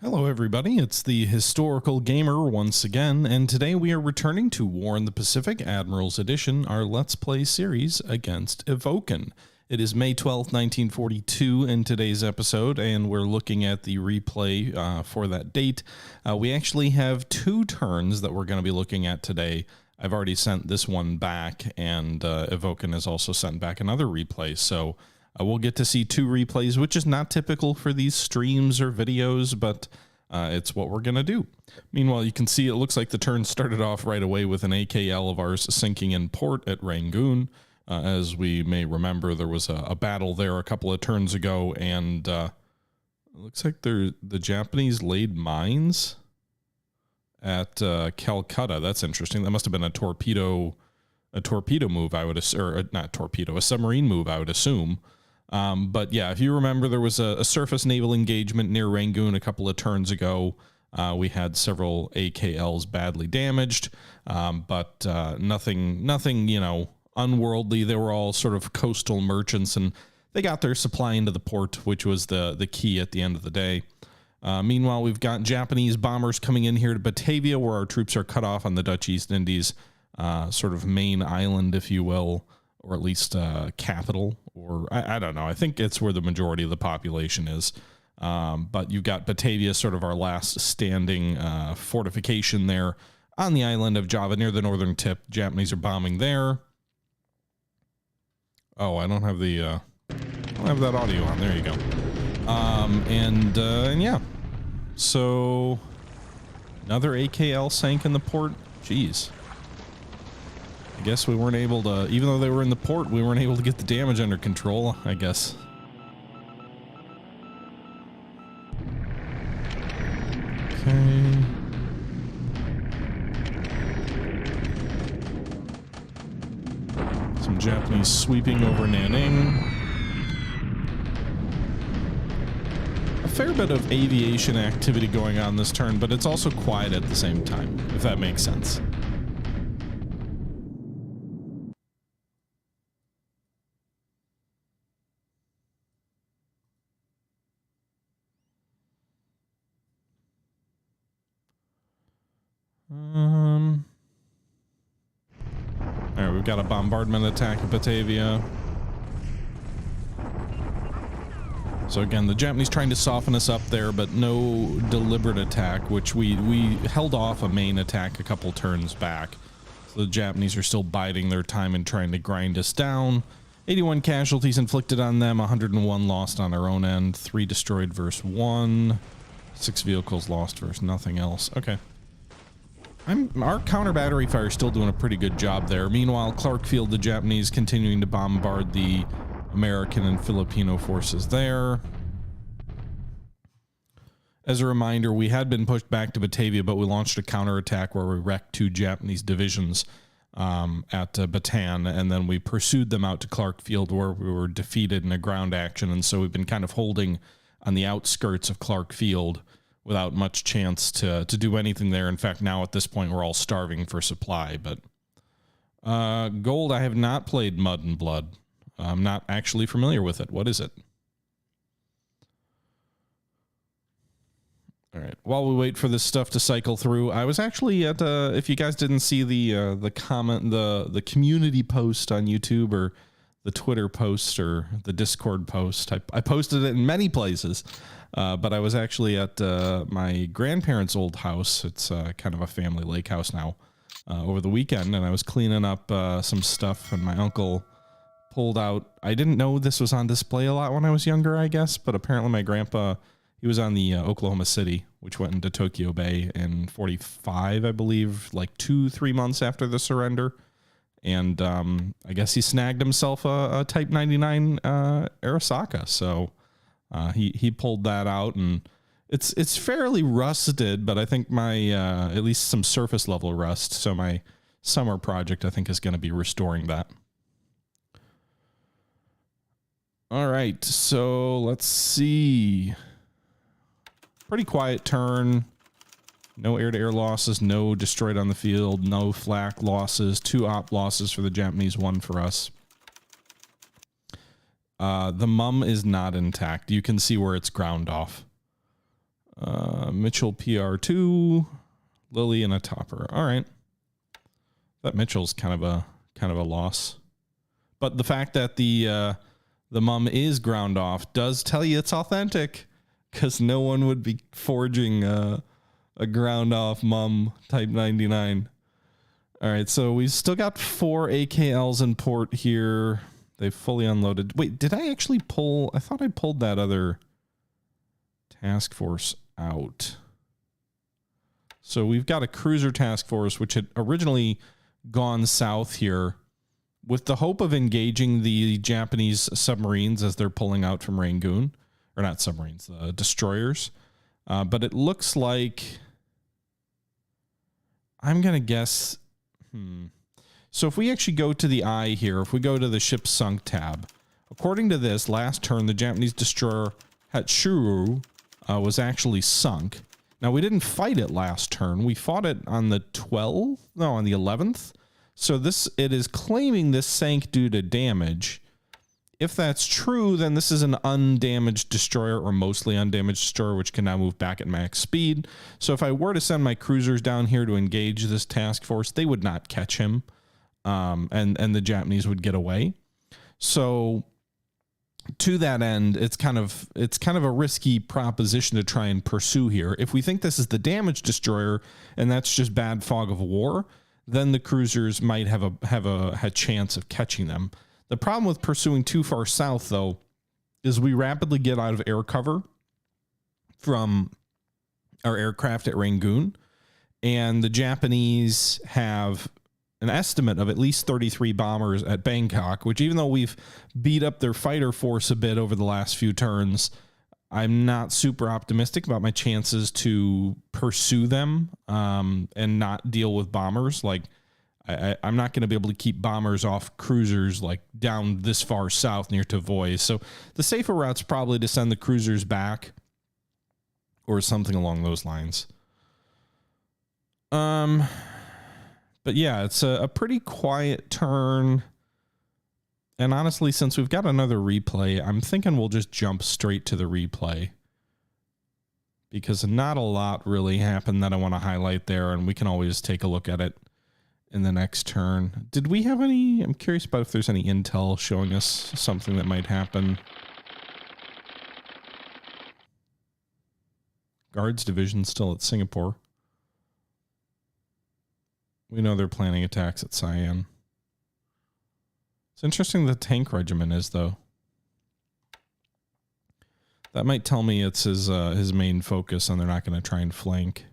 Hello everybody, it's the Historical Gamer once again, and today we are returning to War in the Pacific Admirals Edition, our Let's Play series against Evoken. It is May 12th, 1942 in today's episode, and we're looking at the replay for that date. We actually have two turns that we're going to be looking at today. I've already sent this one back, and Evoken has also sent back another replay, so we'll get to see two replays, which is not typical for these streams or videos, but it's what we're going to do. Meanwhile, you can see it looks like the turn started off right away with an AKL of ours sinking in port at Rangoon. As we may remember, there was a battle there a couple of turns ago, and it looks like the Japanese laid mines at Calcutta. That's interesting. That must have been a torpedo move, I would assume, or not torpedo, a submarine move, I would assume. But yeah, if you remember, there was a surface naval engagement near Rangoon a couple of turns ago. We had several AKLs badly damaged, but nothing, you know, unworldly. They were all sort of coastal merchants, and they got their supply into the port, which was the key at the end of the day. Meanwhile, we've got Japanese bombers coming in here to Batavia, where our troops are cut off on the Dutch East Indies, sort of main island, if you will, or at least capital, or I don't know. I think it's where the majority of the population is. But you've got Batavia, sort of our last standing fortification there on the island of Java near the northern tip. Japanese are bombing there. Oh, I don't have the I don't have that audio on. There you go. And yeah, so another AKL sank in the port. Jeez. I guess we weren't able to, even though they were in the port, we weren't able to get the damage under control, I guess. Okay. Some Japanese sweeping over Nanning. A fair bit of aviation activity going on this turn, but it's also quiet at the same time, if that makes sense. Alright, we've got a bombardment attack at Batavia. So again, the Japanese trying to soften us up there, but no deliberate attack, which we held off a main attack a couple turns back. So the Japanese are still biding their time and trying to grind us down. 81 casualties inflicted on them, 101 lost on our own end, 3 destroyed versus 1, 6 vehicles lost versus nothing else. Okay. Our counter battery fire is still doing a pretty good job there. Meanwhile, Clarkfield, the Japanese continuing to bombard the American and Filipino forces there. As a reminder, we had been pushed back to Batavia, but we launched a counterattack where we wrecked 2 Japanese divisions at Bataan, and then we pursued them out to Clarkfield, where we were defeated in a ground action, and so we've been kind of holding on the outskirts of Clarkfield without much chance to do anything there. In fact, now at this point, we're all starving for supply. But gold, I have not played Mud and Blood. I'm not actually familiar with it. What is it? All right. While we wait for this stuff to cycle through, I was actually at if you guys didn't see the comment, the community post on YouTube, or the Twitter post, or the Discord post, I posted it in many places. But I was actually at my grandparents' old house. It's kind of a family lake house now, over the weekend, and I was cleaning up some stuff, and my uncle pulled out, I didn't know this was on display a lot when I was younger, I guess, but apparently my grandpa, he was on the Oklahoma City, which went into Tokyo Bay in 45, I believe, like 2-3 months after the surrender. And I guess he snagged himself a Type 99 Arasaka, so he pulled that out, and it's fairly rusted, but I think my at least some surface level rust, so my summer project I think is going to be restoring that. All right, so let's see. Pretty quiet turn. No air-to-air losses, no destroyed on the field, no flak losses, 2 op losses for the Japanese, 1 for us. The mum is not intact. You can see where it's ground off. Mitchell PR2, Lily, and a topper. All right. That Mitchell's kind of a loss. But the fact that the mum is ground off does tell you it's authentic, because no one would be forging a ground off mum Type 99. All right, so we've still got 4 AKLs in port here. They've fully unloaded. Wait, did I actually pull? I thought I pulled that other task force out. So we've got a cruiser task force, which had originally gone south here with the hope of engaging the Japanese submarines as they're pulling out from Rangoon. Or not submarines, the destroyers. But it looks like, I'm going to guess... So if we actually go to the eye here, if we go to the ship sunk tab, according to this, last turn, the Japanese destroyer Hatsuru was actually sunk. Now, we didn't fight it last turn. We fought it on the 12th? No, on the 11th. So it is claiming this sank due to damage. If that's true, then this is an undamaged destroyer, or mostly undamaged destroyer, which can now move back at max speed. So if I were to send my cruisers down here to engage this task force, they would not catch him, and the Japanese would get away. So to that end, it's kind of a risky proposition to try and pursue here. If we think this is the damaged destroyer and that's just bad fog of war, then the cruisers might have a chance of catching them. The problem with pursuing too far south, though, is we rapidly get out of air cover from our aircraft at Rangoon, and the Japanese have an estimate of at least 33 bombers at Bangkok, which, even though we've beat up their fighter force a bit over the last few turns, I'm not super optimistic about my chances to pursue them and not deal with bombers. Like, I'm not going to be able to keep bombers off cruisers like down this far south near Tavoy. So the safer route's probably to send the cruisers back or something along those lines. But yeah, it's a pretty quiet turn. And honestly, since we've got another replay, I'm thinking we'll just jump straight to the replay, because not a lot really happened that I want to highlight there, and we can always take a look at it in the next turn. Did we have any? I'm curious about if there's any intel showing us something that might happen. Guards division still at Singapore. We know they're planning attacks at Cyan. It's interesting the tank regiment is, though. That might tell me it's his main focus, and they're not going to try and flank.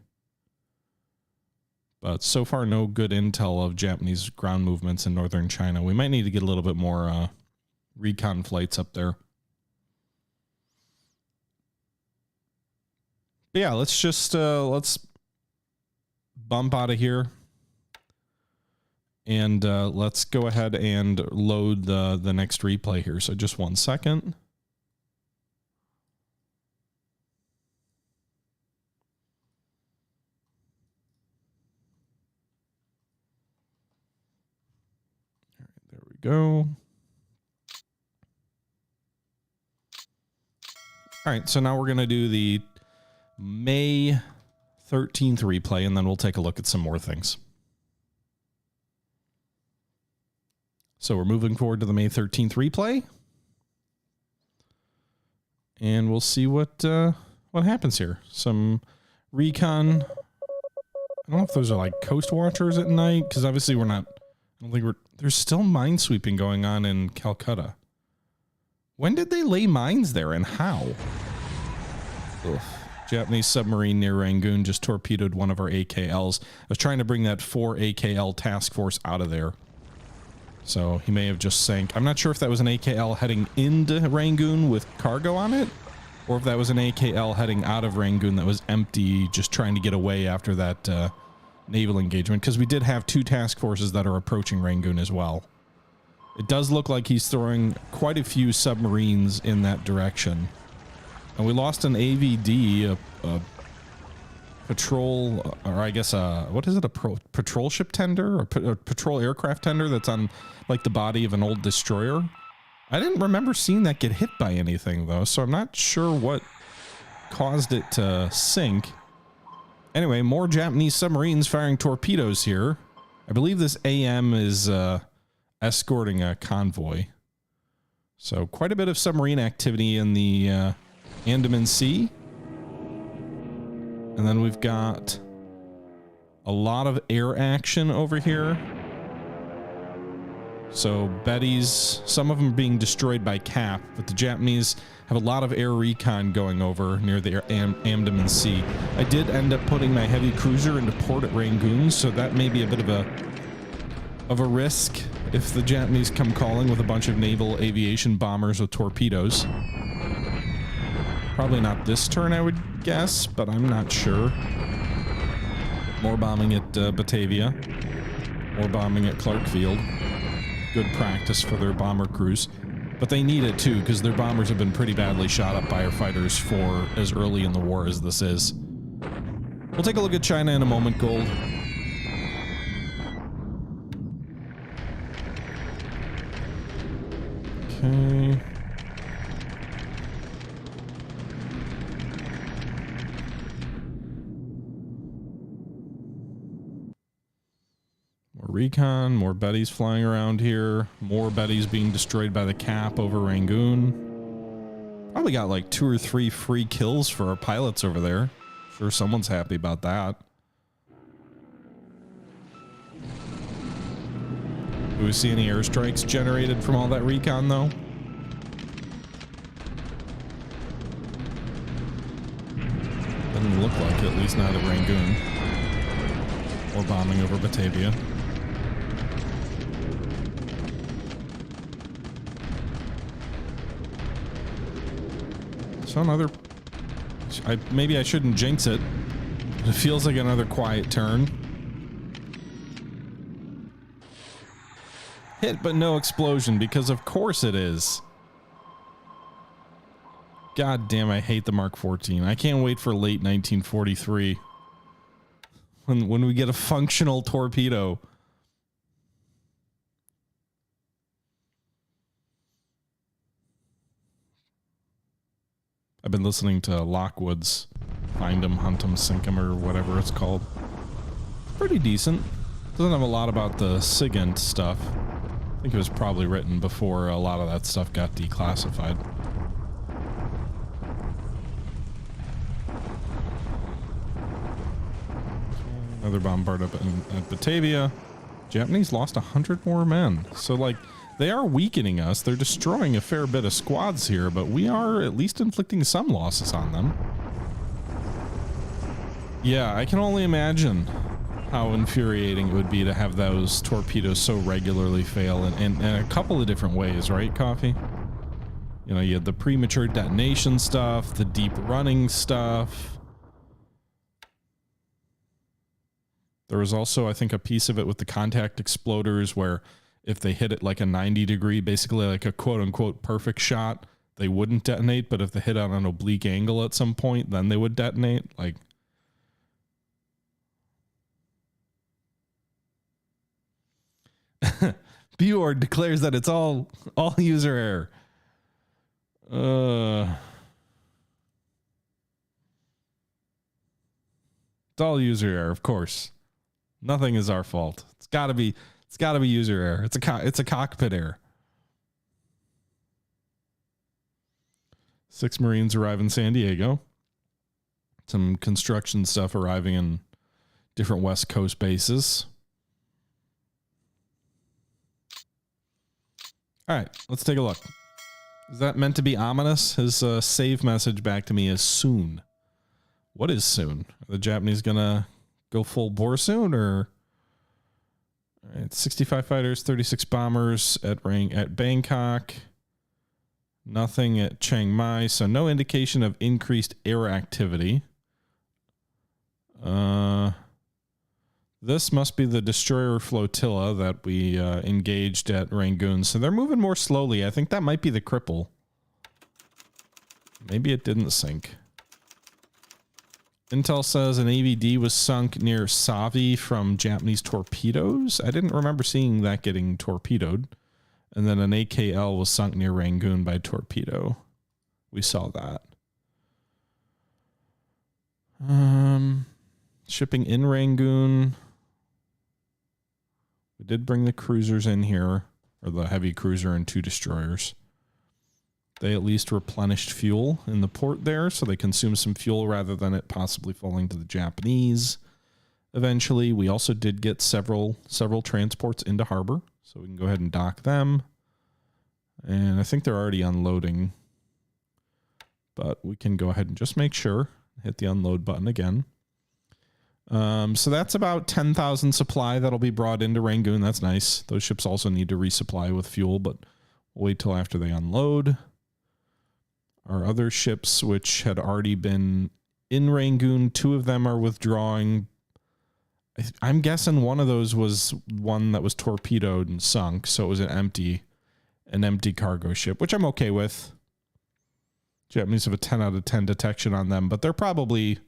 But so far, no good intel of Japanese ground movements in northern China. We might need to get a little bit more recon flights up there. But yeah, let's just let's bump out of here, and let's go ahead and load the next replay here. So just 1 second. Go. All right, so now we're going to do the May 13th replay, and then we'll take a look at some more things. So we're moving forward to the May 13th replay, and we'll see what happens here. Some recon. I don't know if those are like coast watchers at night, because obviously we're not. I don't think there's still minesweeping going on in Calcutta. When did they lay mines there, and how? Ugh. Japanese submarine near Rangoon just torpedoed one of our AKLs. I was trying to bring that 4 AKL task force out of there, so he may have just sank. I'm not sure if that was an AKL heading into Rangoon with cargo on it, or if that was an AKL heading out of Rangoon that was empty, just trying to get away after that naval engagement, because we did have 2 task forces that are approaching Rangoon as well. It does look like he's throwing quite a few submarines in that direction. And we lost an AVD, a patrol, or I guess what is it, a patrol ship tender, or a patrol aircraft tender that's on like the body of an old destroyer. I didn't remember seeing that get hit by anything, though, so I'm not sure what caused it to sink. Anyway, more Japanese submarines firing torpedoes here. I believe this AM is escorting a convoy. So quite a bit of submarine activity in the Andaman Sea. And then we've got a lot of air action over here. So Betty's, some of them being destroyed by Cap, but the Japanese have a lot of air recon going over near the Andaman Sea. I did end up putting my heavy cruiser into port at Rangoon, so that may be a bit of a risk if the Japanese come calling with a bunch of naval aviation bombers with torpedoes. Probably not this turn, I would guess, but I'm not sure. More bombing at Batavia. More bombing at Clarkfield. Good practice for their bomber crews. But they need it too, because their bombers have been pretty badly shot up by our fighters for as early in the war as this is. We'll take a look at China in a moment, Gold. Okay. More recon, more Bettys flying around here, more Bettys being destroyed by the Cap over Rangoon. Probably got like 2 or 3 free kills for our pilots over there. Sure, someone's happy about that. Do we see any airstrikes generated from all that recon, though? Doesn't look like it, at least not at Rangoon. Or bombing over Batavia. So another... maybe I shouldn't jinx it. It feels like another quiet turn. Hit but no explosion, because of course it is. God damn, I hate the Mark 14. I can't wait for late 1943. When we get a functional torpedo. I've been listening to Lockwood's Find 'em, Hunt 'em, Sink 'em, or whatever it's called. Pretty decent. Doesn't have a lot about the SIGINT stuff. I think it was probably written before a lot of that stuff got declassified. Another bombard up at Batavia. Japanese lost 100 more men. So, like, they are weakening us. They're destroying a fair bit of squads here, but we are at least inflicting some losses on them. Yeah, I can only imagine how infuriating it would be to have those torpedoes so regularly fail in a couple of different ways, right, Coffee? You know, you had the premature detonation stuff, the deep running stuff. There was also, I think, a piece of it with the contact exploders where if they hit it like a 90 degree, basically like a quote unquote perfect shot, they wouldn't detonate. But if they hit on an oblique angle at some point, then they would detonate. Like, Bjord declares that it's all user error. It's all user error, of course. Nothing is our fault. It's got to be user error. It's a cockpit error. 6 Marines arrive in San Diego. Some construction stuff arriving in different West Coast bases. All right, let's take a look. Is that meant to be ominous? His save message back to me is soon. What is soon? Are the Japanese gonna go full bore soon, or? All right, 65 fighters, 36 bombers at Bangkok. Nothing at Chiang Mai, so no indication of increased air activity. This must be the destroyer flotilla that we engaged at Rangoon. So they're moving more slowly. I think that might be the cripple. Maybe it didn't sink. Intel says an AVD was sunk near Savi from Japanese torpedoes. I didn't remember seeing that getting torpedoed. And then an AKL was sunk near Rangoon by torpedo. We saw that. Shipping in Rangoon. We did bring the cruisers in here, or the heavy cruiser and 2 destroyers. They at least replenished fuel in the port there, so they consume some fuel rather than it possibly falling to the Japanese. Eventually, we also did get several transports into harbor, so we can go ahead and dock them. And I think they're already unloading, but we can go ahead and just make sure, hit the unload button again. So that's about 10,000 supply that'll be brought into Rangoon. That's nice. Those ships also need to resupply with fuel, but we'll wait till after they unload. Our other ships, which had already been in Rangoon, 2 of them are withdrawing. I'm guessing one of those was one that was torpedoed and sunk, so it was an empty cargo ship, which I'm okay with. Japanese have a 10 out of 10 detection on them, but they're probably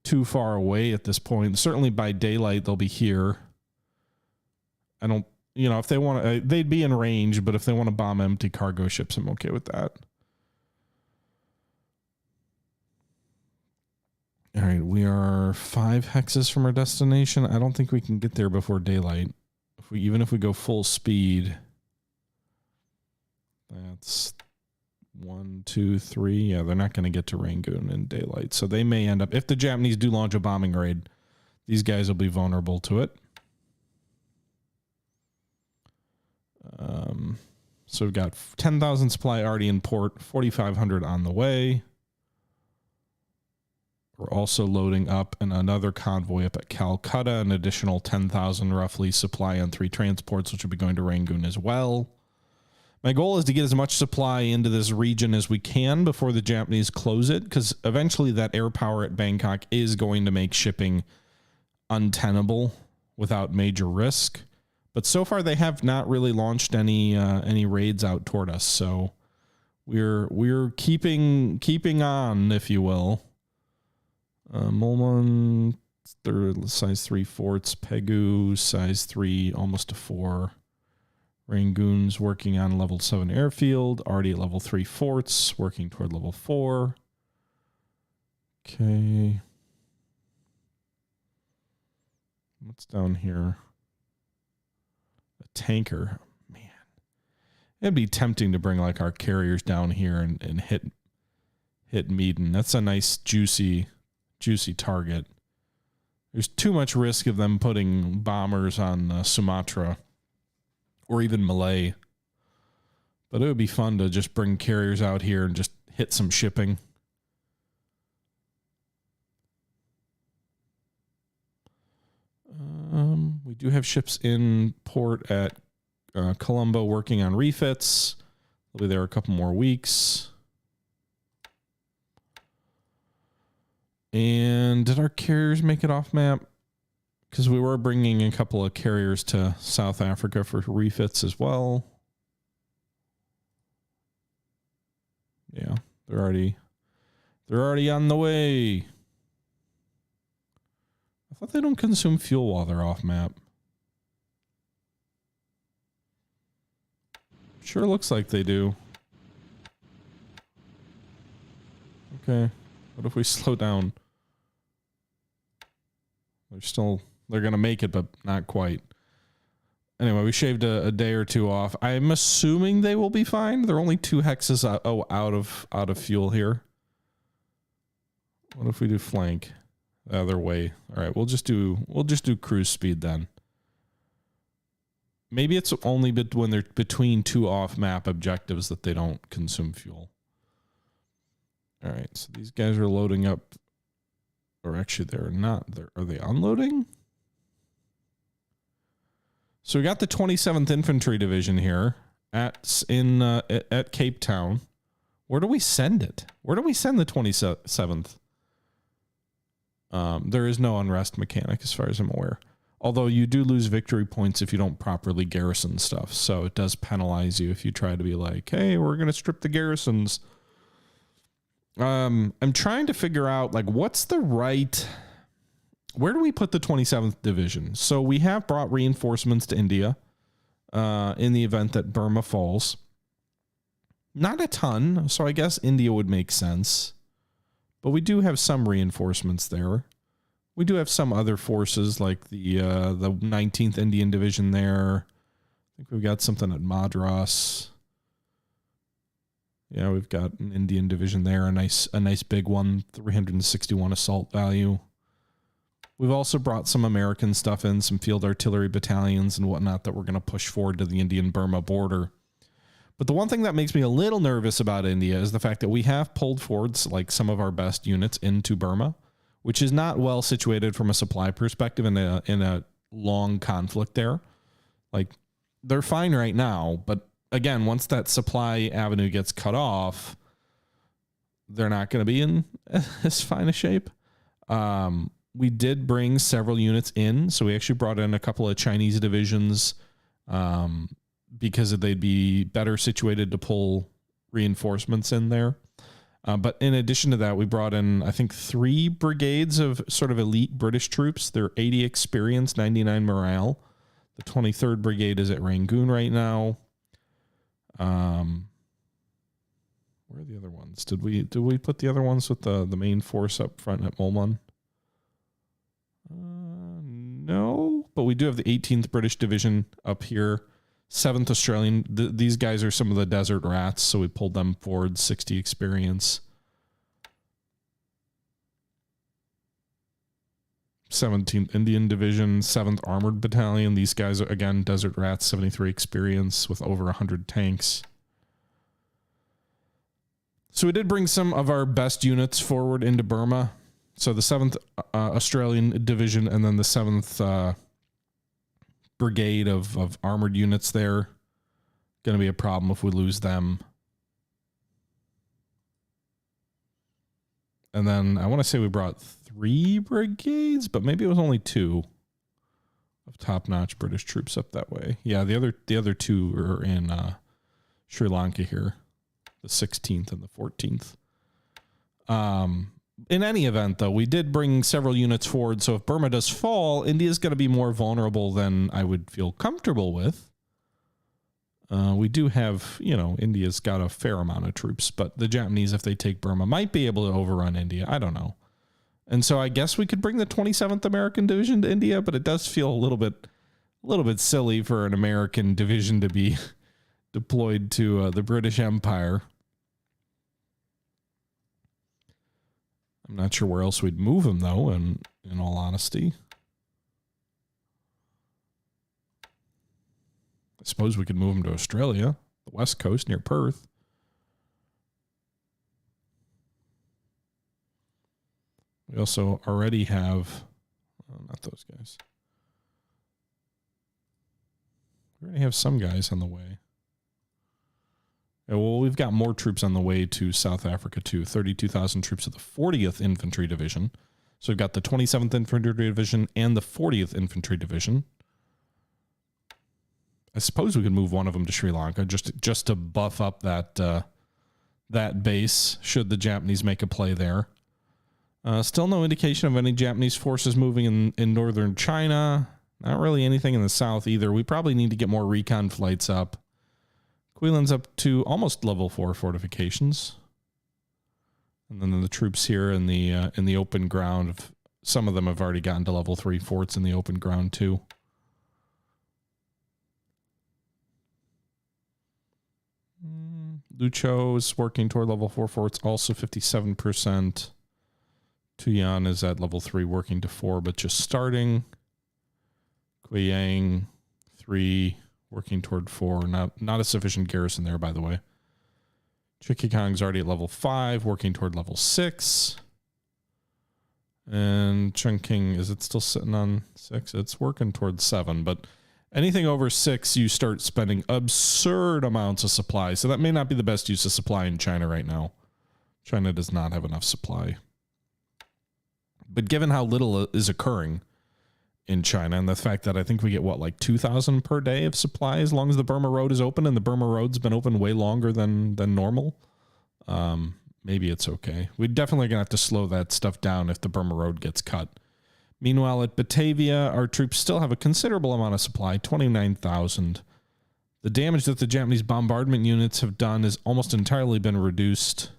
too far away at this point. Certainly by daylight, they'll be here. I don't, if they want to, they'd be in range, but if they want to bomb empty cargo ships, I'm okay with that. All right, we are 5 hexes from our destination. I don't think we can get there before daylight. Even if we go full speed, that's 1, 2, 3. Yeah, they're not going to get to Rangoon in daylight. So they may end up, if the Japanese do launch a bombing raid, these guys will be vulnerable to it. So we've got 10,000 supply already in port, 4,500 on the way. We're also loading up another convoy up at Calcutta, an additional 10,000 roughly supply on 3 transports, which will be going to Rangoon as well. My goal is to get as much supply into this region as we can before the Japanese close it, because eventually that air power at Bangkok is going to make shipping untenable without major risk. But so far they have not really launched any raids out toward us, so we're keeping on, if you will. Molman, size 3 forts, Pegu, size 3, almost a 4. Rangoon's working on level 7 airfield, already at level 3 forts, working toward level 4. Okay. What's down here? A tanker. Man. It'd be tempting to bring like our carriers down here and hit Meaden. That's a nice juicy target. There's too much risk of them putting bombers on Sumatra or even Malay. But it would be fun to just bring carriers out here and just hit some shipping. We do have ships in port at Colombo working on refits. They'll be there a couple more weeks. And did our carriers make it off map? Because we were bringing a couple of carriers to South Africa for refits as well. Yeah, they're already on the way. I thought they don't consume fuel while they're off map. Sure looks like they do. Okay. What if we slow down? They're going to make it, but not quite. Anyway, we shaved a day or 2 off. I'm assuming they will be fine. They're only 2 hexes out of fuel here. What if we do flank the other way? All right, we'll just do cruise speed then. Maybe it's only when they're between 2 off-map objectives that they don't consume fuel. All right, so these guys are loading up. Or actually, they're not. Are they unloading? So we got the 27th Infantry Division here at Cape Town. Where do we send it? Where do we send the 27th? There is no unrest mechanic as far as I'm aware. Although you do lose victory points if you don't properly garrison stuff. So it does penalize you if you try to be like, hey, we're going to strip the garrisons. I'm trying to figure out like what's the right, where do we put the 27th Division? So we have brought reinforcements to India in the event that Burma falls. Not a ton, so I guess India would make sense. But we do have some reinforcements there. We do have some other forces like the 19th Indian Division there. I think we've got something at Madras. Yeah, we've got an Indian division there, a nice big one, 361 assault value. We've also brought some American stuff in, some field artillery battalions and whatnot that we're going to push forward to the Indian-Burma border. But the one thing that makes me a little nervous about India is the fact that we have pulled forward like some of our best units into Burma, which is not well situated from a supply perspective in a long conflict there. Like, they're fine right now, but again, once that supply avenue gets cut off, they're not going to be in as fine a shape. We did bring several units in, so we actually brought in a couple of Chinese divisions because they'd be better situated to pull reinforcements in there. But in addition to that, we brought in, I think, 3 brigades of sort of elite British troops. They're 80 experience, 99 morale. The 23rd Brigade is at Rangoon right now. Where are the other ones? Did we put the other ones with the main force up front at Mulman? No, but we do have the 18th British Division up here. 7th Australian. These guys are some of the desert rats, so we pulled them forward, 60 experience. 17th Indian Division, 7th Armored Battalion. These guys are, again, desert rats, 73 experience with over 100 tanks. So we did bring some of our best units forward into Burma. So the 7th Australian Division and then the 7th Brigade of armored units there. Going to be a problem if we lose them. And then I want to say we brought 3 brigades, but maybe it was only 2 of top-notch British troops up that way. Yeah, the other 2 are in Sri Lanka here, the 16th and the 14th. In any event, though, we did bring several units forward, so if Burma does fall, India's going to be more vulnerable than I would feel comfortable with. We do have, India's got a fair amount of troops, but the Japanese, if they take Burma, might be able to overrun India. I don't know. And so I guess we could bring the 27th American Division to India, but it does feel a little bit silly for an American division to be deployed to the British Empire. I'm not sure where else we'd move them, though, in all honesty. I suppose we could move them to Australia, the west coast near Perth. We also already have, not those guys. We already have some guys on the way. Yeah, well, we've got more troops on the way to South Africa, too. 32,000 troops of the 40th Infantry Division. So we've got the 27th Infantry Division and the 40th Infantry Division. I suppose we could move one of them to Sri Lanka just to buff up that base should the Japanese make a play there. Still no indication of any Japanese forces moving in northern China. Not really anything in the south either. We probably need to get more recon flights up. Quilan's up to almost level 4 fortifications. And then the troops here in the open ground, some of them have already gotten to level 3 forts in the open ground too. Lucho is working toward level 4 forts, also 57%. Tuyan is at level 3, working to 4, but just starting. Guiyang, 3, working toward 4. Not a sufficient garrison there, by the way. Chikikong's already at level 5, working toward level 6. And Chungking, is it still sitting on 6? It's working towards 7, but anything over 6, you start spending absurd amounts of supply. So that may not be the best use of supply in China right now. China does not have enough supply. But given how little is occurring in China and the fact that I think we get, like 2,000 per day of supply as long as the Burma Road is open, and the Burma Road's been open way longer than normal, maybe it's okay. We're definitely going to have to slow that stuff down if the Burma Road gets cut. Meanwhile, at Batavia, our troops still have a considerable amount of supply, 29,000. The damage that the Japanese bombardment units have done has almost entirely been reduced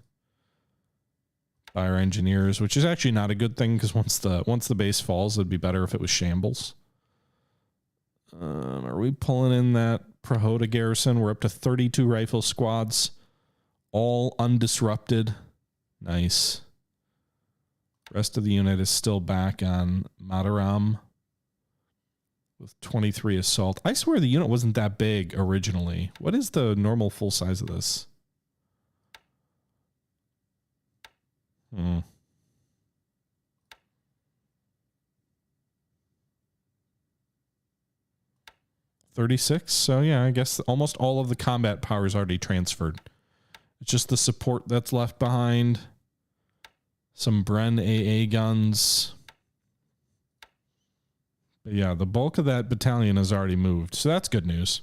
by our engineers, which is actually not a good thing because once the base falls, it'd be better if it was shambles. Are we pulling in that Prahota garrison? We're up to 32 rifle squads, all undisrupted. Nice. Rest of the unit is still back on Mataram with 23 assault. I swear the unit wasn't that big originally. What is the normal full size of this? 36. So yeah, I guess almost all of the combat power is already transferred. It's just the support that's left behind. Some Bren AA guns. But yeah, the bulk of that battalion has already moved. So that's good news.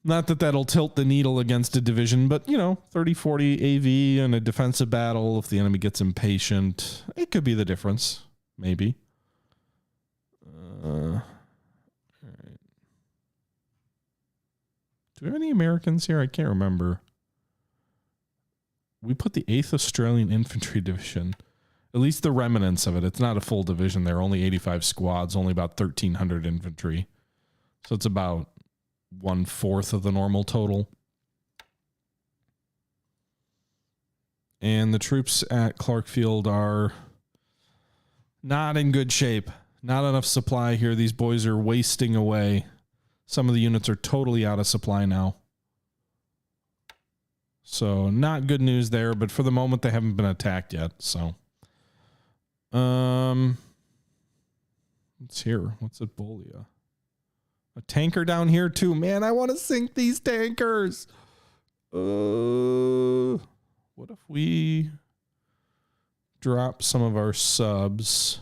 Not that that'll tilt the needle against a division, but, you know, 30-40 AV in a defensive battle, if the enemy gets impatient, it could be the difference. Maybe. All right. Do we have any Americans here? I can't remember. We put the 8th Australian Infantry Division. At least the remnants of it. It's not a full division. There are only 85 squads, only about 1,300 infantry. So it's about 1/4 of the normal total. And the troops at Clarkfield are not in good shape. Not enough supply here. These boys are wasting away. Some of the units are totally out of supply now. So not good news there, but for the moment they haven't been attacked yet. So what's here? What's at Bolia? A tanker down here too. Man, I want to sink these tankers. What if we drop some of our subs?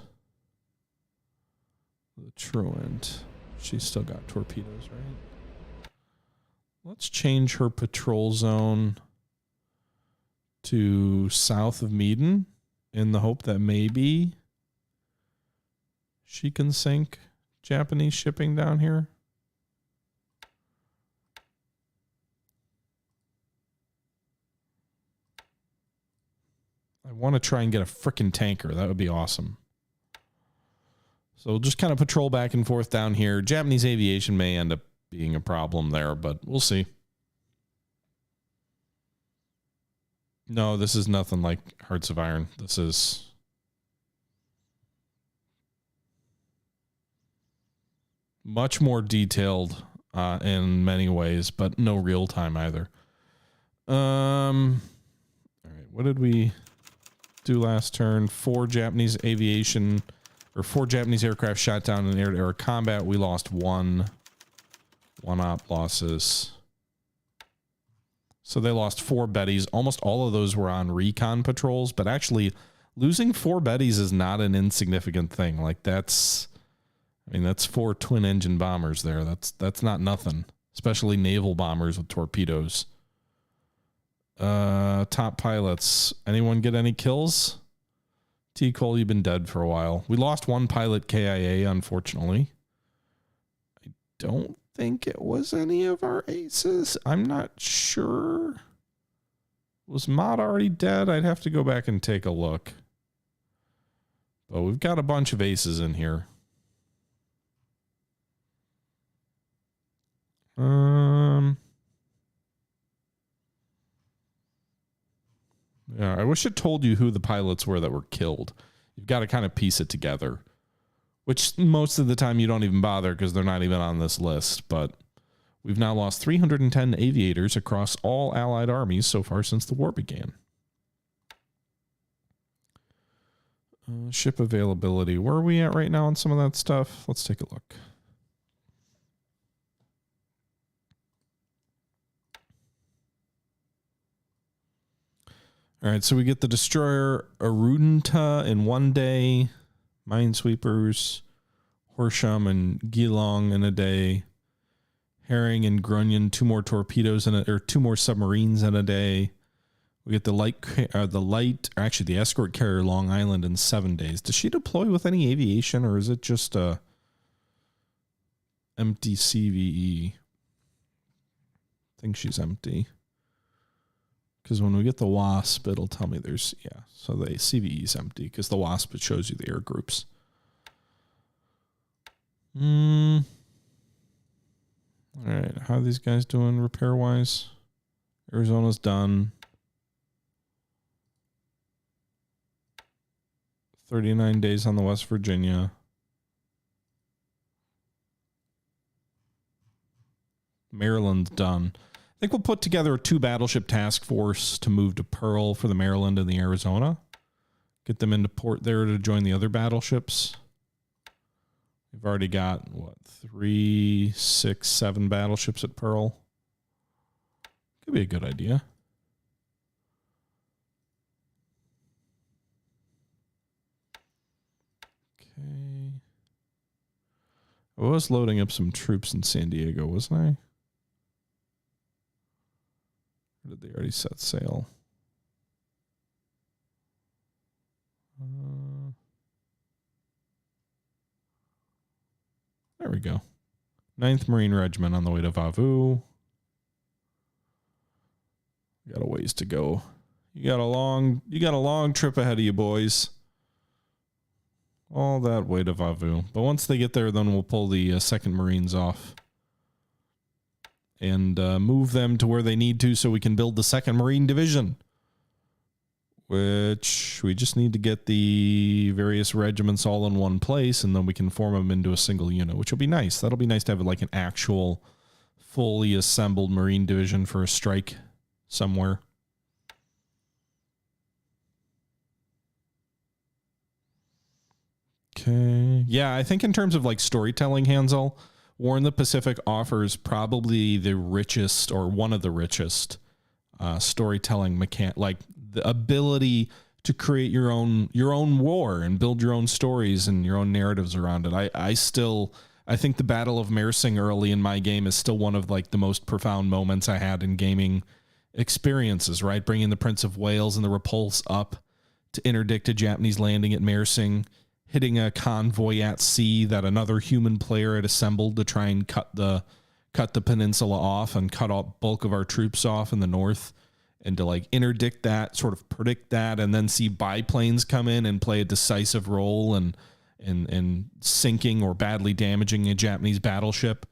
The Truant. She's still got torpedoes, right? Let's change her patrol zone to south of Meaden in the hope that maybe she can sink Japanese shipping down here. I want to try and get a frickin' tanker. That would be awesome. So we'll just kind of patrol back and forth down here. Japanese aviation may end up being a problem there, but we'll see. No, this is nothing like Hearts of Iron. This is much more detailed in many ways, but no real time either. All right, what did we do last turn? 4 Japanese aircraft shot down in air-to-air combat. We lost 1 op losses. So they lost 4 Bettys. Almost all of those were on recon patrols, but actually losing 4 Bettys is not an insignificant thing. Like that's 4 twin engine bombers there. That's not nothing, especially naval bombers with torpedoes. Top pilots. Anyone get any kills? T. Cole, you've been dead for a while. We lost 1 pilot KIA, unfortunately. I don't think it was any of our aces. I'm not sure. Was Mod already dead? I'd have to go back and take a look. But we've got a bunch of aces in here. Yeah, I wish it told you who the pilots were that were killed. You've got to kind of piece it together, which most of the time you don't even bother because they're not even on this list. But we've now lost 310 aviators across all Allied armies so far since the war began. Ship availability. Where are we at right now on some of that stuff? Let's take a look. All right, so we get the destroyer Arunta in 1 day, minesweepers, Horsham and Geelong in a day, Herring and Grunion, 2 more torpedoes in or 2 more submarines in a day. We get the escort carrier Long Island in 7 days. Does she deploy with any aviation, or is it just a empty CVE? I think she's empty. Because when we get the Wasp, it'll tell me there's, yeah. So the CVE is empty because the Wasp, it shows you the air groups. All right. How are these guys doing repair-wise? Arizona's done. 39 days on the West Virginia. Maryland's done. I think we'll put together a 2-battleship task force to move to Pearl for the Maryland and the Arizona. Get them into port there to join the other battleships. We've already got, what, 3, 6, 7 battleships at Pearl. Could be a good idea. Okay. I was loading up some troops in San Diego, wasn't I? Or did they already set sail? There we go. 9th Marine Regiment on the way to Vavu. Got a ways to go. You got a long trip ahead of you, boys. All that way to Vavu. But once they get there, then we'll pull the 2nd Marines off. And move them to where they need to so we can build the 2nd Marine Division. Which we just need to get the various regiments all in one place, and then we can form them into a single unit, which will be nice. That'll be nice to have like an actual fully assembled Marine Division for a strike somewhere. Okay. Yeah, I think in terms of like storytelling, Hansel, War in the Pacific offers probably the richest or one of the richest storytelling like the ability to create your own war and build your own stories and your own narratives around it. I think the Battle of Mersing early in my game is still one of like the most profound moments I had in gaming experiences, right? Bringing the Prince of Wales and the Repulse up to interdict a Japanese landing at Mersing, hitting a convoy at sea that another human player had assembled to try and cut the peninsula off and cut off bulk of our troops off in the north, and to like interdict that, sort of predict that, and then see biplanes come in and play a decisive role and sinking or badly damaging a Japanese battleship,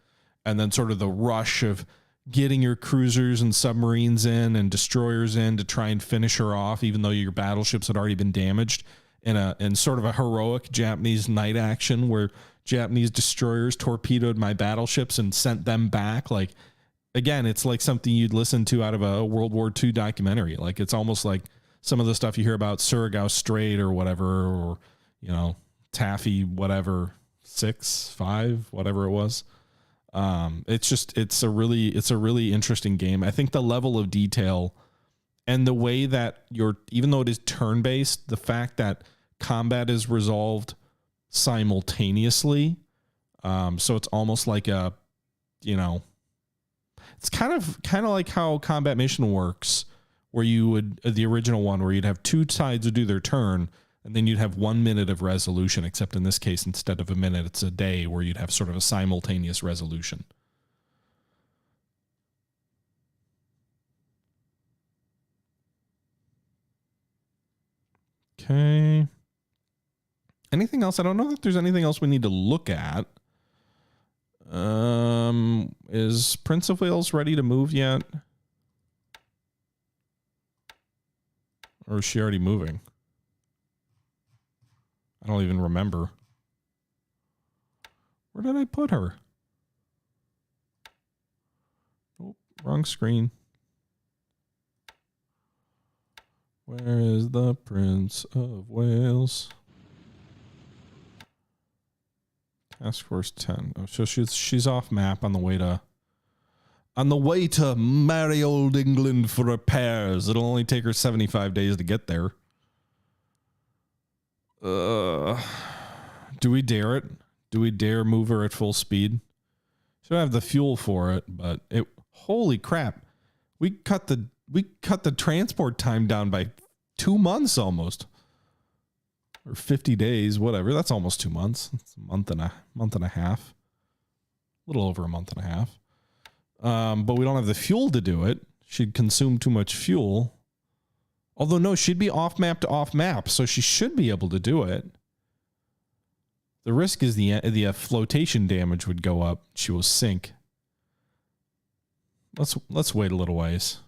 and then sort of the rush of getting your cruisers and submarines in and destroyers in to try and finish her off, even though your battleships had already been damaged, in sort of a heroic Japanese night action where Japanese destroyers torpedoed my battleships and sent them back. Like, again, it's like something you'd listen to out of a World War II documentary. Like, it's almost like some of the stuff you hear about Surigao Strait or whatever, or, you know, Taffy, whatever, 6, 5, whatever it was. It's a really interesting game. I think the level of detail and the way that even though it is turn-based, the fact that combat is resolved simultaneously. So it's almost like a, you know, it's kind of like how Combat Mission works, where you would, the original one, where you'd have two sides would do their turn, and then you'd have 1 minute of resolution, except in this case, instead of a minute, it's a day where you'd have sort of a simultaneous resolution. Okay. Anything else? I don't know that there's anything else we need to look at. Is Prince of Wales ready to move yet? Or is she already moving? I don't even remember. Where did I put her? Oh, wrong screen. Where is the Prince of Wales? Task Force 10. Oh, so she's off map on the way to merry old England for repairs. It'll only take her 75 days to get there. Do we dare it? Do we dare move her at full speed? She don't have the fuel for it, but holy crap. We cut the transport time down by 2 months almost. Or 50 days, whatever. That's almost 2 months. It's a month and a half. A little over a month and a half. But we don't have the fuel to do it. She'd consume too much fuel. Although, no, she'd be off map to off map, so she should be able to do it. The risk is the flotation damage would go up. She will sink. Let's wait a little ways.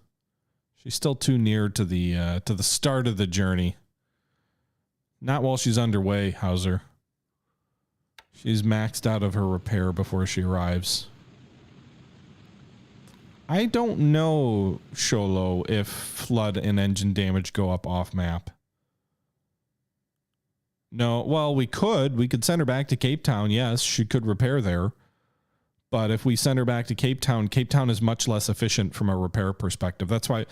She's still too near to the start of the journey. Not while she's underway, Hauser. She's maxed out of her repair before she arrives. I don't know, Sholo, if flood and engine damage go up off map. No, well, we could send her back to Cape Town. Yes, she could repair there. But if we send her back to Cape Town is much less efficient from a repair perspective. That's why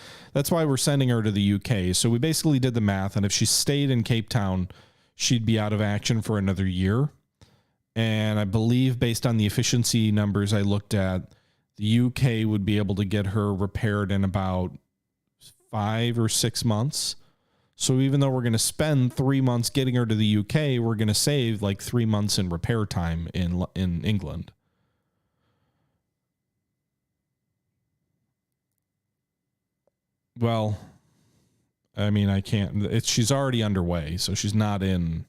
we're sending her to the UK. So we basically did the math, and if she stayed in Cape Town, she'd be out of action for another year. And I believe based on the efficiency numbers I looked at, the UK would be able to get her repaired in about 5 or 6 months. So even though we're going to spend 3 months getting her to the UK, we're going to save like 3 months in repair time in England. Well, I mean, I can't. She's already underway, so she's not in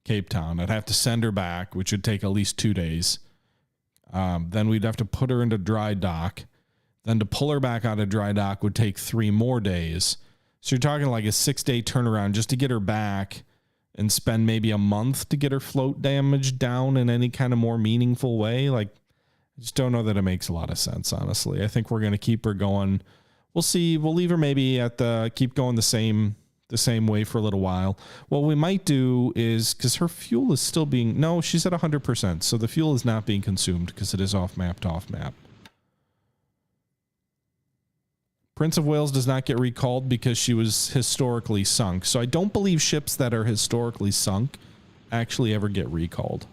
Cape Town. I'd have to send her back, which would take at least 2 days. Then we'd have to put her into dry dock. Then to pull her back out of dry dock would take 3 more days. So you're talking like a 6-day turnaround just to get her back and spend maybe a month to get her float damage down in any kind of more meaningful way. Like, I just don't know that it makes a lot of sense, honestly. I think we're going to keep her going. We'll see. We'll leave her maybe keep going the same way for a little while. What we might do is, because her fuel is still no, she's at 100%. So the fuel is not being consumed because it is off map to off map. Prince of Wales does not get recalled because she was historically sunk. So I don't believe ships that are historically sunk actually ever get recalled.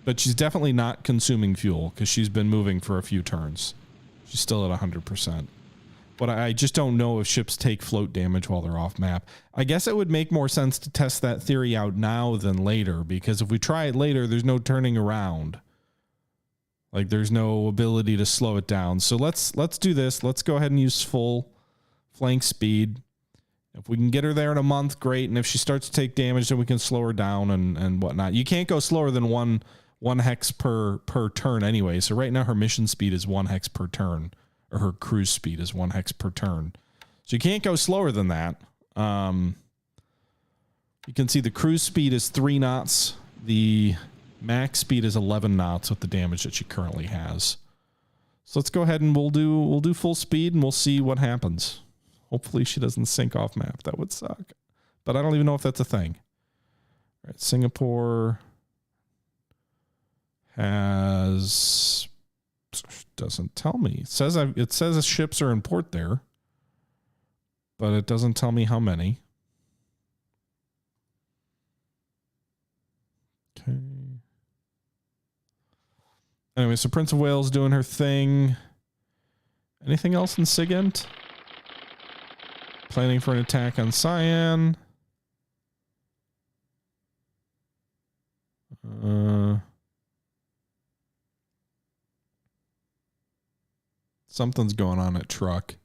But she's definitely not consuming fuel because she's been moving for a few turns. She's still at 100%. But I just don't know if ships take float damage while they're off map. I guess it would make more sense to test that theory out now than later, because if we try it later, there's no turning around. Like, there's no ability to slow it down. So let's do this. Let's go ahead and use full flank speed. If we can get her there in a month, great. And if she starts to take damage, then we can slow her down and whatnot. You can't go slower than one hex per turn anyway. So right now her mission speed is 1 hex per turn, or her cruise speed is 1 hex per turn. So you can't go slower than that. You can see the cruise speed is 3 knots. The max speed is 11 knots with the damage that she currently has. So let's go ahead and we'll do full speed and we'll see what happens. Hopefully she doesn't sink off map. That would suck. But I don't even know if that's a thing. All right, Singapore doesn't tell me. It says ships are in port there, but it doesn't tell me how many. Okay. Anyway, so Prince of Wales doing her thing. Anything else in SIGINT? Planning for an attack on Cyan. Something's going on at Truck.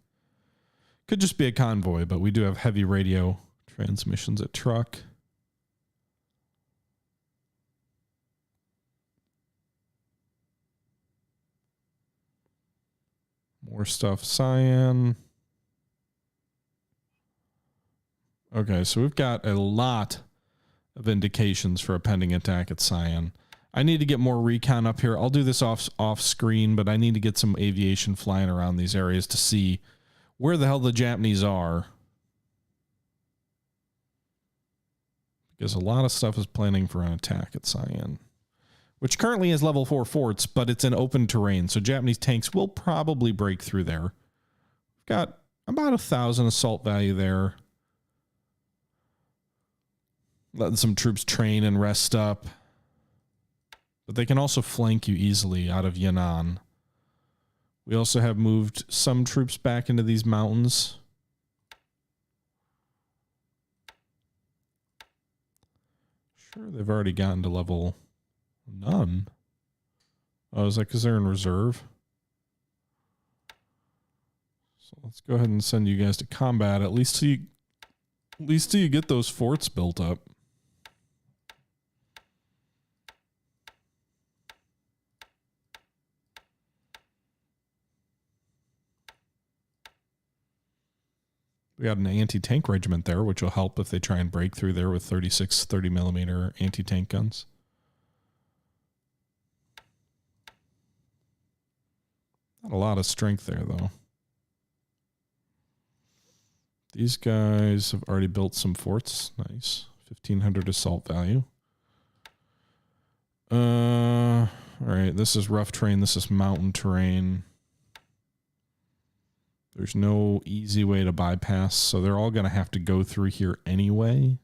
Could just be a convoy, but we do have heavy radio transmissions at Truck. More stuff, Cyan. Okay, so we've got a lot of indications for a pending attack at Cyan. I need to get more recon up here. I'll do this off screen, but I need to get some aviation flying around these areas to see where the hell the Japanese are. Because a lot of stuff is planning for an attack at Cyan, which currently has level 4 forts, but it's in open terrain, so Japanese tanks will probably break through there. We've got about 1,000 assault value there. Letting some troops train and rest up. But they can also flank you easily out of Yan'an. We also have moved some troops back into these mountains. Sure, they've already gotten to level none. Oh, is that because they're in reserve? So let's go ahead and send you guys to combat, at least till you get those forts built up. We got an anti-tank regiment there, which will help if they try and break through there with 36 30mm anti-tank guns. Not a lot of strength there, though. These guys have already built some forts. Nice. 1,500 assault value. All right, this is rough terrain. This is mountain terrain. There's no easy way to bypass, so they're all going to have to go through here anyway.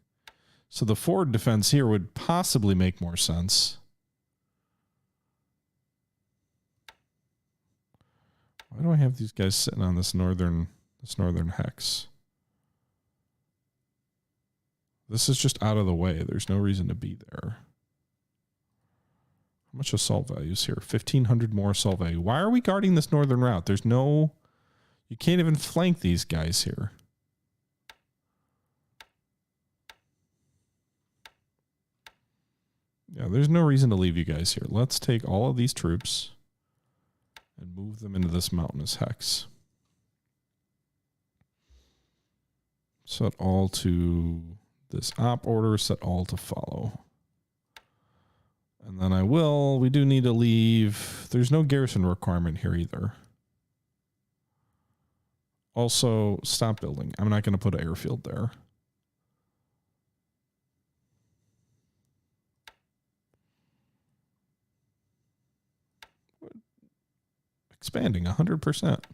So the forward defense here would possibly make more sense. Why do I have these guys sitting on this northern hex? This is just out of the way. There's no reason to be there. How much assault value is here? 1,500 more assault value. Why are we guarding this northern route? There's no... You can't even flank these guys here. Yeah, there's no reason to leave you guys here. Let's take all of these troops and move them into this mountainous hex. Set all to this op order, set all to follow. And then we do need to leave. There's no garrison requirement here either. Also, stop building. I'm not going to put an airfield there. Expanding 100%.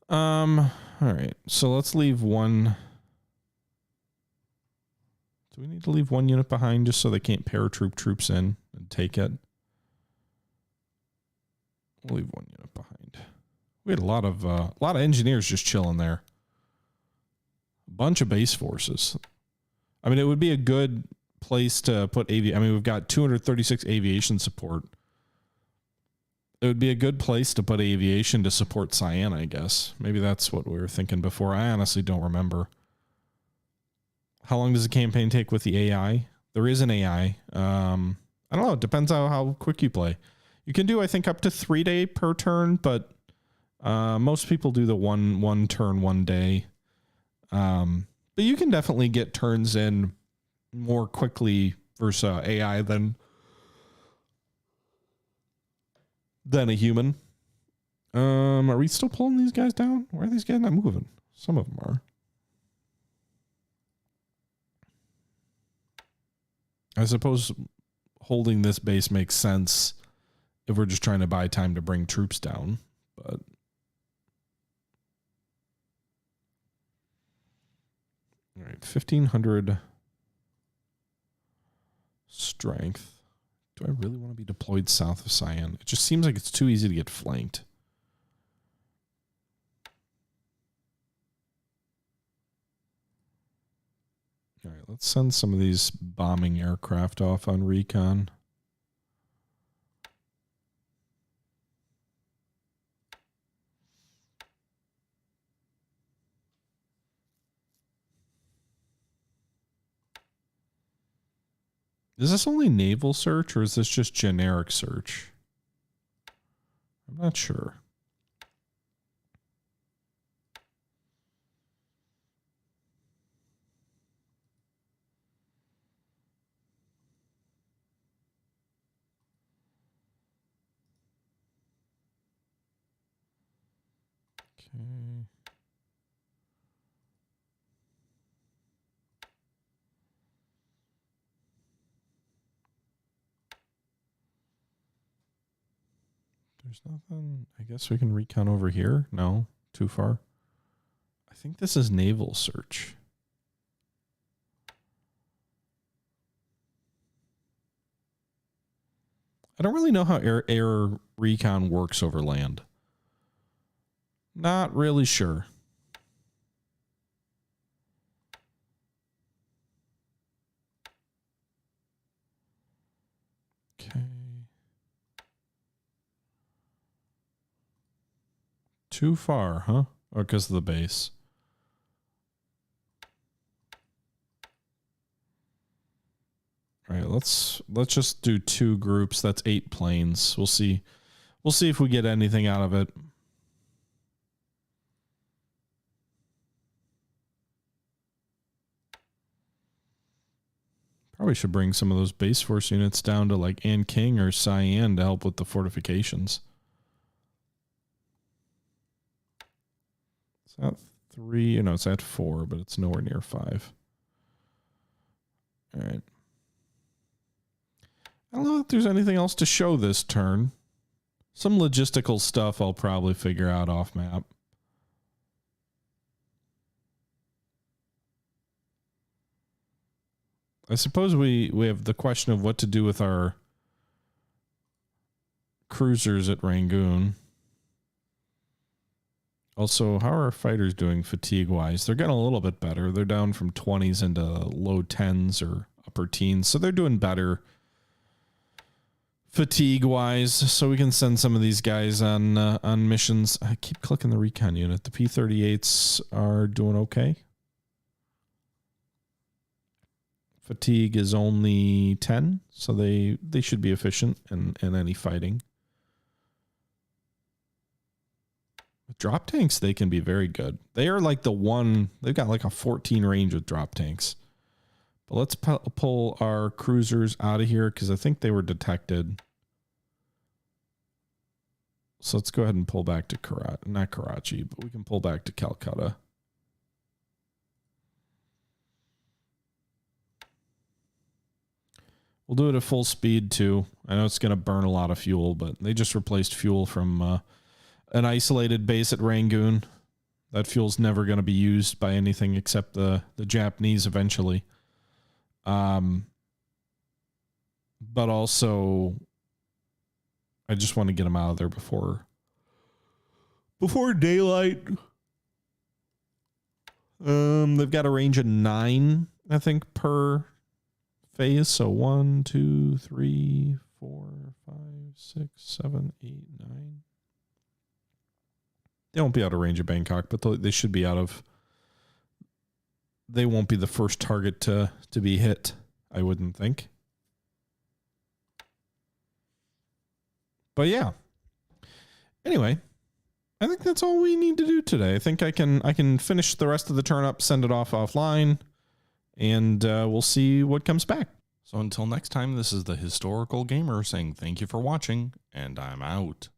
All right. So let's leave one. Do we need to leave one unit behind just so they can't paratroop troops in and take it? We'll leave one unit behind. We had a lot of engineers just chilling there. A bunch of base forces. I mean, it would be a good place to put I mean, we've got 236 aviation support. It would be a good place to put aviation to support Cyan, I guess. Maybe that's what we were thinking before. I honestly don't remember. How long does the campaign take with the AI? There is an AI. I don't know. It depends on how quick you play. You can do, I think, up to 3 day per turn, but most people do the one turn, 1 day. But you can definitely get turns in more quickly versus AI than a human. Are we still pulling these guys down? Why are these guys not moving? Some of them are. I suppose holding this base makes sense if we're just trying to buy time to bring troops down, but all right, 1,500 strength. Do I really want to be deployed south of Cyan? It just seems like it's too easy to get flanked. All right, let's send some of these bombing aircraft off on recon. Is this only naval search or is this just generic search? I'm not sure. Okay. There's nothing. I guess we can recon over here. No, too far. I think this is naval search. I don't really know how air recon works over land. Not really sure. Okay. Too far, huh? Or because of the base? All right, let's just do 2 groups. That's 8 planes. We'll see. We'll see if we get anything out of it. Probably should bring some of those base force units down to like Anking or Cyan to help with the fortifications. It's at 3, you know, it's at 4, but it's nowhere near 5. All right. I don't know if there's anything else to show this turn. Some logistical stuff I'll probably figure out off map. I suppose we have the question of what to do with our cruisers at Rangoon. Also, how are our fighters doing fatigue-wise? They're getting a little bit better. They're down from 20s into low 10s or upper teens, so they're doing better fatigue-wise. So we can send some of these guys on missions. I keep clicking the recon unit. The P-38s are doing okay. Fatigue is only 10, so they should be efficient in any fighting. With drop tanks, they can be very good. They are like the one, they've got like a 14 range with drop tanks. But let's pull our cruisers out of here because I think they were detected. So let's go ahead and pull back to not Karachi, but we can pull back to Calcutta. We'll do it at full speed too. I know it's going to burn a lot of fuel, but they just replaced fuel from an isolated base at Rangoon. That fuel's never going to be used by anything except the Japanese eventually. But also, I just want to get them out of there before daylight. They've got a range of 9, I think, per phase. So 1, 2, 3, 4, 5, 6, 7, 8, 9. They won't be out of range of Bangkok, but they should be out of. They won't be the first target to be hit, I wouldn't think. But yeah. Anyway, I think that's all we need to do today. I think I can finish the rest of the turn up, send it off offline, and we'll see what comes back. So until next time, this is the Historical Gamer saying thank you for watching, and I'm out.